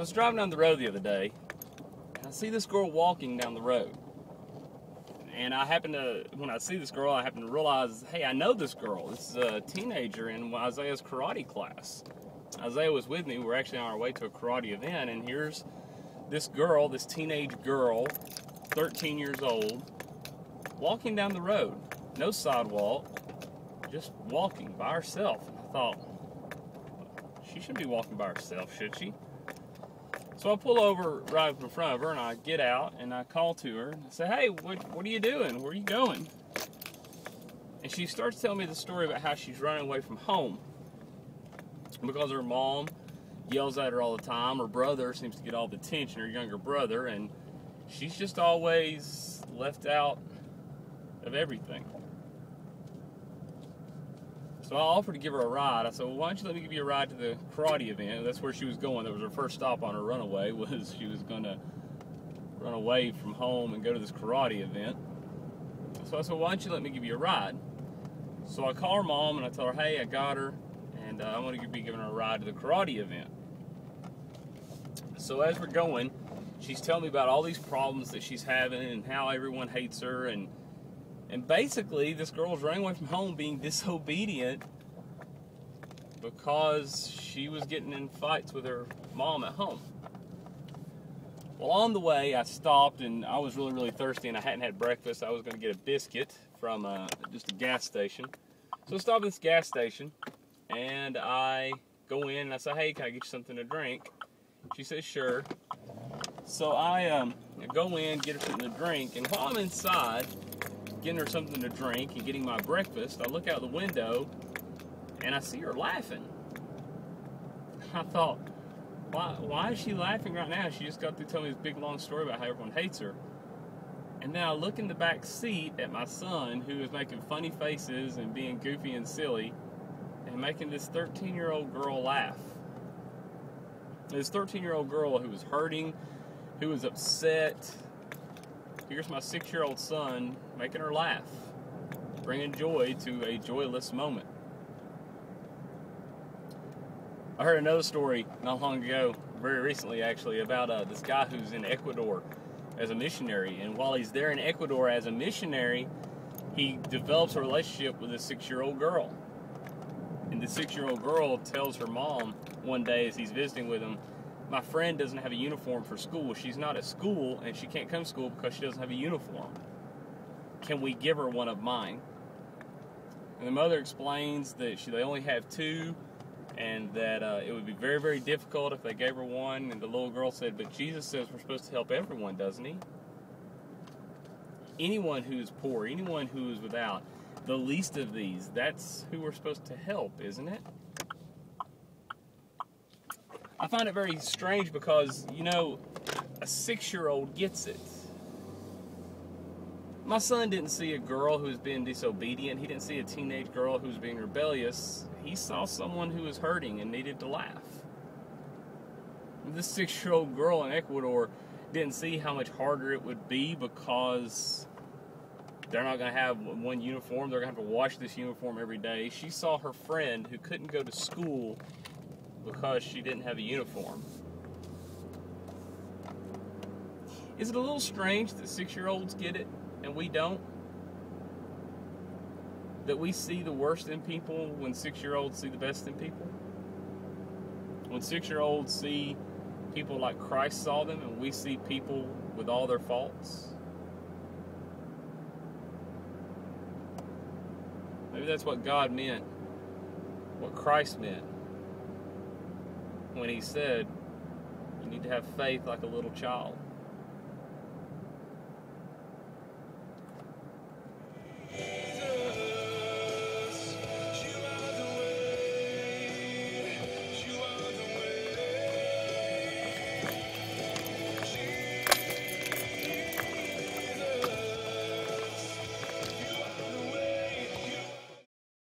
I was driving down the road the other day, and I see this girl walking down the road. And when I see this girl, I happen to realize, hey, I know this girl. This is a teenager in Isaiah's karate class. Isaiah was with me. We were actually on our way to a karate event, and here's this girl, this teenage girl, 13 years old, walking down the road. No sidewalk, just walking by herself. And I thought, she shouldn't be walking by herself, should she? So I pull over right in front of her, and I get out, and I call to her, and I say, hey, what are you doing? Where are you going? And she starts telling me the story about how she's running away from home because her mom yells at her all the time. Her brother seems to get all the attention, her younger brother, and she's just always left out of everything. So I offered to give her a ride. I said, well, why don't you let me give you a ride to the karate event? That's where she was going. That was her first stop on her runaway, was she was going to run away from home and go to this karate event. So I said, why don't you let me give you a ride? So I call her mom, and I tell her, hey, I got her, and I'm going to be giving her a ride to the karate event. So as we're going, she's telling me about all these problems that she's having and how everyone hates her, and basically, this girl's running away from home being disobedient because she was getting in fights with her mom at home. Well, on the way, I stopped, and I was really, really thirsty, and I hadn't had breakfast. I was going to get a biscuit from just a gas station. So I stopped at this gas station, and I go in, and I say, hey, can I get you something to drink? She says, sure. So I go in, get her something to drink, and while I'm inside, getting her something to drink and getting my breakfast, I look out the window and I see her laughing. I thought, why is she laughing right now? She just got through telling me this big long story about how everyone hates her. And then I look in the back seat at my son, who is making funny faces and being goofy and silly and making this 13-year-old girl laugh. This 13-year-old girl who was hurting, who was upset. Here's my 6-year-old son making her laugh, bringing joy to a joyless moment. I heard another story not long ago, very recently actually, about this guy who's in Ecuador as a missionary. And while he's there in Ecuador as a missionary, he develops a relationship with a 6-year-old girl. And the 6-year-old girl tells her mom one day as he's visiting with him, my friend doesn't have a uniform for school. She's not at school, and she can't come to school because she doesn't have a uniform. Can we give her one of mine? And the mother explains that they only have two, and that it would be very, very difficult if they gave her one. And the little girl said, but Jesus says we're supposed to help everyone, doesn't he? Anyone who is poor, anyone who is without, the least of these, that's who we're supposed to help, isn't it? I find it very strange because, you know, a 6-year-old gets it. My son didn't see a girl who was being disobedient. He didn't see a teenage girl who was being rebellious. He saw someone who was hurting and needed to laugh. This 6-year-old girl in Ecuador didn't see how much harder it would be because they're not going to have one uniform. They're going to have to wash this uniform every day. She saw her friend who couldn't go to school because she didn't have a uniform. Is it a little strange that 6-year-olds get it and we don't? That we see the worst in people when 6-year-olds see the best in people? When 6-year-olds see people like Christ saw them and we see people with all their faults? Maybe that's what God meant, what Christ meant, when he said, you need to have faith like a little child.